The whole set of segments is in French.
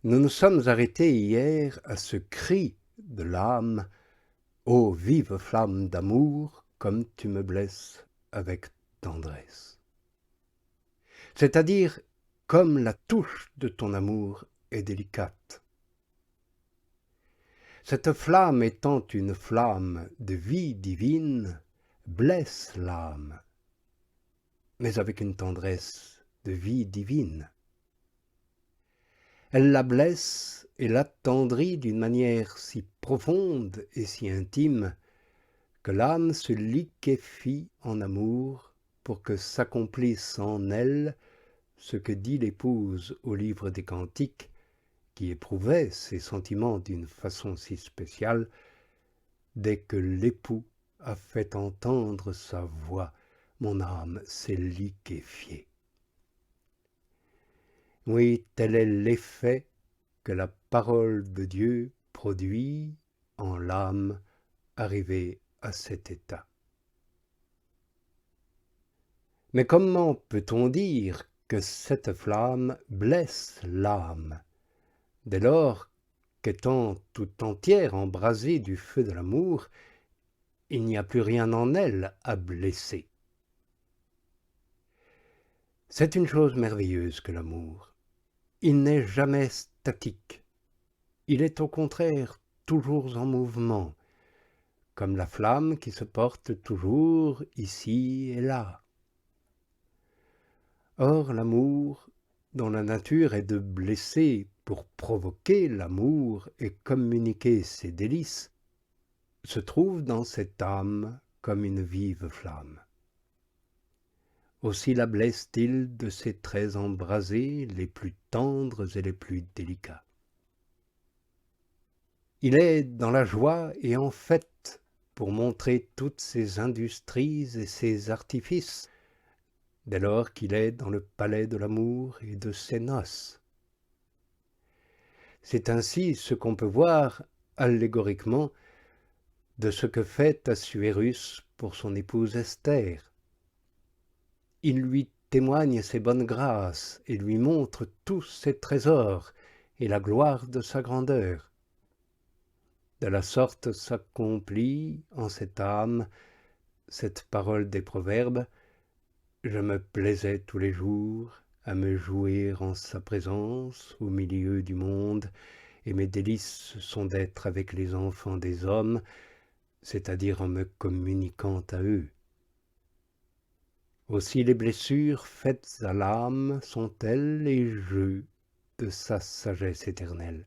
Nous nous sommes arrêtés hier à ce cri de l'âme: ô vive flamme d'amour, comme tu me blesses avec tendresse. C'est-à-dire comme la touche de ton amour est délicate. Cette flamme étant une flamme de vie divine, blesse l'âme, mais avec une tendresse de vie divine. Elle la blesse et l'attendrit d'une manière si profonde et si intime que l'âme se liquéfie en amour pour que s'accomplisse en elle ce que dit l'épouse au livre des Cantiques, qui éprouvait ses sentiments d'une façon si spéciale: dès que l'époux a fait entendre sa voix, mon âme s'est liquéfiée. Oui, tel est l'effet que la parole de Dieu produit en l'âme arrivée à cet état. Mais comment peut-on dire que cette flamme blesse l'âme, dès lors qu'étant tout entière embrasée du feu de l'amour, il n'y a plus rien en elle à blesser? C'est une chose merveilleuse que l'amour. Il n'est jamais statique. Il est au contraire toujours en mouvement, comme la flamme qui se porte toujours ici et là. Or, l'amour, dont la nature est de blesser pour provoquer l'amour et communiquer ses délices, se trouve dans cette âme comme une vive flamme. Aussi la blesse-t-il de ses traits embrasés les plus tendres et les plus délicats. Il est dans la joie et en fête pour montrer toutes ses industries et ses artifices, dès lors qu'il est dans le palais de l'amour et de ses noces. C'est ainsi ce qu'on peut voir allégoriquement de ce que fait Assuérus pour son épouse Esther. Il lui témoigne ses bonnes grâces et lui montre tous ses trésors et la gloire de sa grandeur. De la sorte s'accomplit en cette âme cette parole des Proverbes: je me plaisais tous les jours à me jouer en sa présence au milieu du monde, et mes délices sont d'être avec les enfants des hommes, c'est-à-dire en me communiquant à eux. Aussi les blessures faites à l'âme sont-elles les jeux de sa sagesse éternelle.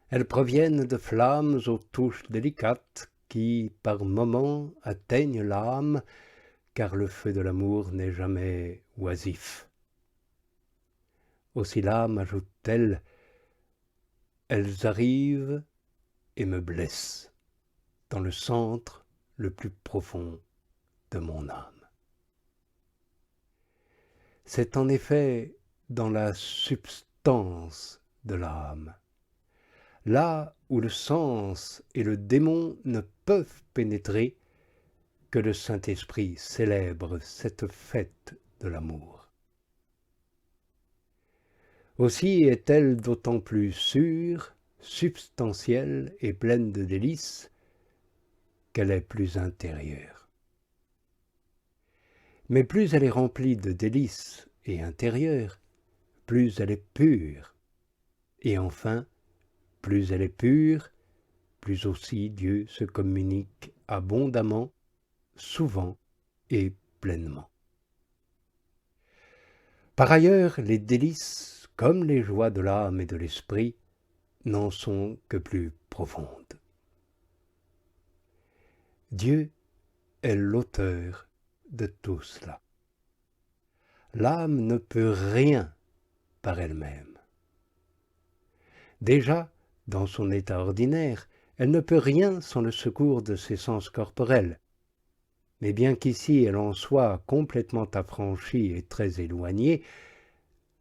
Elles proviennent de flammes aux touches délicates qui, par moments, atteignent l'âme, car le feu de l'amour n'est jamais oisif. Aussi l'âme, ajoute-t-elle, elles arrivent et me blessent dans le centre le plus profond de mon âme. C'est en effet dans la substance de l'âme, là où le sens et le démon ne peuvent pénétrer, que le Saint-Esprit célèbre cette fête de l'amour. Aussi est-elle d'autant plus sûre, substantielle et pleine de délices qu'elle est plus intérieure. Mais plus elle est remplie de délices et intérieure, plus elle est pure. Et enfin, plus elle est pure, plus aussi Dieu se communique abondamment, souvent et pleinement. Par ailleurs, les délices, comme les joies de l'âme et de l'esprit, n'en sont que plus profondes. Dieu est l'auteur de tout cela. L'âme ne peut rien par elle-même. Déjà, dans son état ordinaire, elle ne peut rien sans le secours de ses sens corporels. Mais bien qu'ici elle en soit complètement affranchie et très éloignée,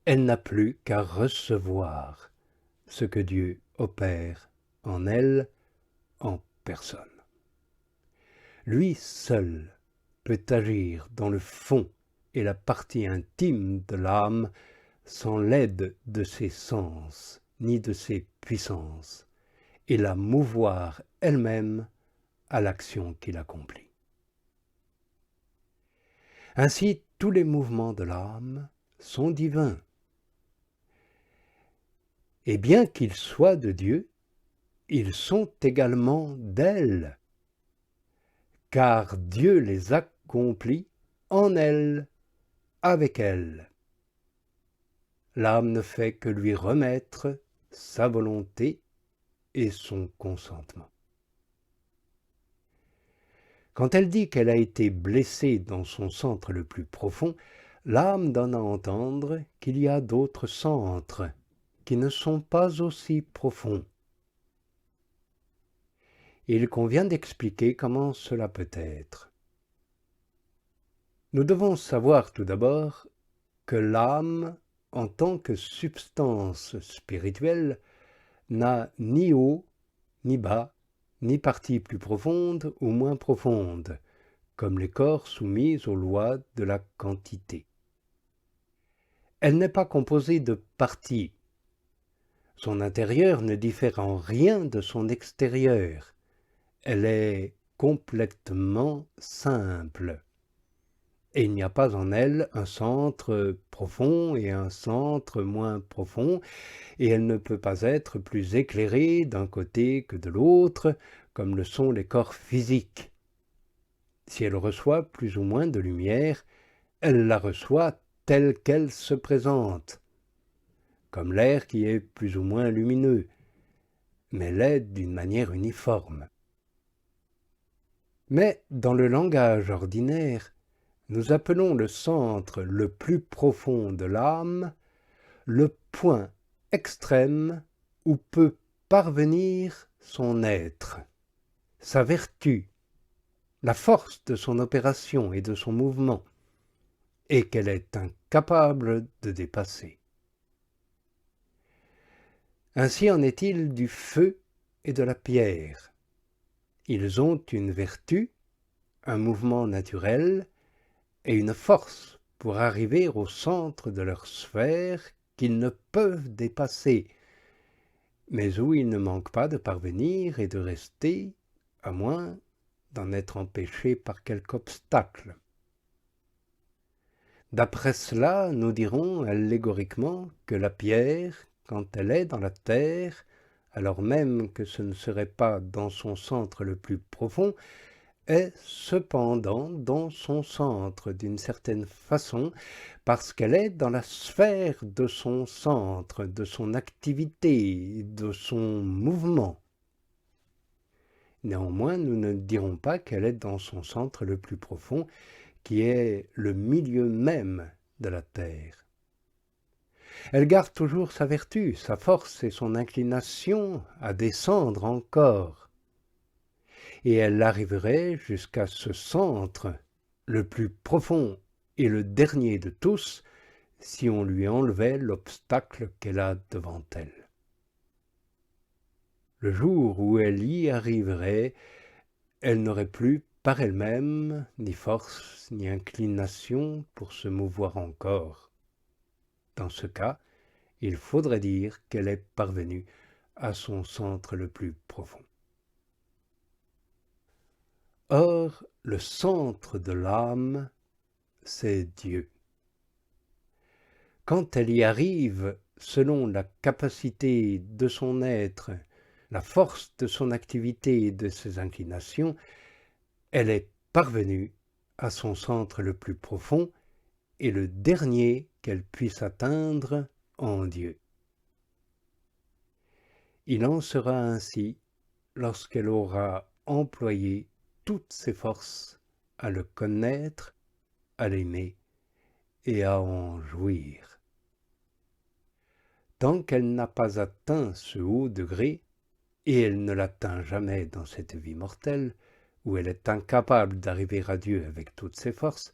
elle n'a plus qu'à recevoir ce que Dieu opère en elle, en personne. Lui seul peut agir dans le fond et la partie intime de l'âme sans l'aide de ses sens ni de ses puissances, et la mouvoir elle-même à l'action qu'il accomplit. Ainsi, tous les mouvements de l'âme sont divins. Et bien qu'ils soient de Dieu, ils sont également d'elle, car Dieu les accomplit en elle, avec elle. L'âme ne fait que lui remettre sa volonté et son consentement. Quand elle dit qu'elle a été blessée dans son centre le plus profond, l'âme donne à entendre qu'il y a d'autres centres qui ne sont pas aussi profonds. Il convient d'expliquer comment cela peut être. Nous devons savoir tout d'abord que l'âme, en tant que substance spirituelle, n'a ni haut, ni bas, ni partie plus profonde ou moins profonde, comme les corps soumis aux lois de la quantité. Elle n'est pas composée de parties. Son intérieur ne diffère en rien de son extérieur. Elle est complètement simple. Et il n'y a pas en elle un centre profond et un centre moins profond, et elle ne peut pas être plus éclairée d'un côté que de l'autre, comme le sont les corps physiques. Si elle reçoit plus ou moins de lumière, elle la reçoit telle qu'elle se présente, comme l'air qui est plus ou moins lumineux, mais l'est d'une manière uniforme. Mais dans le langage ordinaire, nous appelons le centre le plus profond de l'âme le point extrême où peut parvenir son être, sa vertu, la force de son opération et de son mouvement, et qu'elle est incapable de dépasser. Ainsi en est-il du feu et de la pierre. Ils ont une vertu, un mouvement naturel et une force pour arriver au centre de leur sphère qu'ils ne peuvent dépasser, mais où ils ne manquent pas de parvenir et de rester, à moins d'en être empêchés par quelque obstacle. D'après cela, nous dirons allégoriquement que la pierre, quand elle est dans la terre, alors même que ce ne serait pas dans son centre le plus profond, est cependant dans son centre d'une certaine façon, parce qu'elle est dans la sphère de son centre, de son activité, de son mouvement. Néanmoins, nous ne dirons pas qu'elle est dans son centre le plus profond, qui est le milieu même de la terre. Elle garde toujours sa vertu, sa force et son inclination à descendre encore. Et elle arriverait jusqu'à ce centre, le plus profond et le dernier de tous, si on lui enlevait l'obstacle qu'elle a devant elle. Le jour où elle y arriverait, elle n'aurait plus par elle-même ni force ni inclination pour se mouvoir encore. Dans ce cas, il faudrait dire qu'elle est parvenue à son centre le plus profond. Or, le centre de l'âme, c'est Dieu. Quand elle y arrive, selon la capacité de son être, la force de son activité et de ses inclinations, elle est parvenue à son centre le plus profond et le dernier qu'elle puisse atteindre en Dieu. Il en sera ainsi lorsqu'elle aura employé toutes ses forces à le connaître, à l'aimer et à en jouir. Tant qu'elle n'a pas atteint ce haut degré, et elle ne l'atteint jamais dans cette vie mortelle, où elle est incapable d'arriver à Dieu avec toutes ses forces,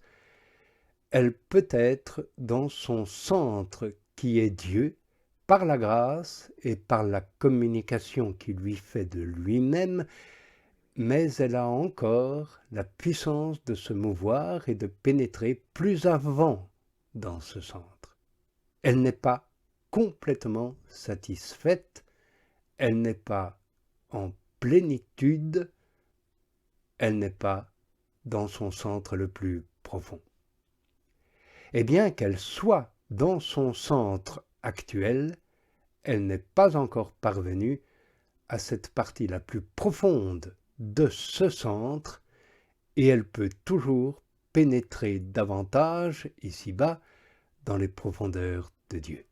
elle peut être dans son centre qui est Dieu, par la grâce et par la communication qu'il lui fait de lui-même, mais elle a encore la puissance de se mouvoir et de pénétrer plus avant dans ce centre. elle n'est pas complètement satisfaite, elle n'est pas en plénitude, elle n'est pas dans son centre le plus profond. Et bien qu'elle soit dans son centre actuel, elle n'est pas encore parvenue à cette partie la plus profonde de ce centre, et elle peut toujours pénétrer davantage, ici-bas, dans les profondeurs de Dieu.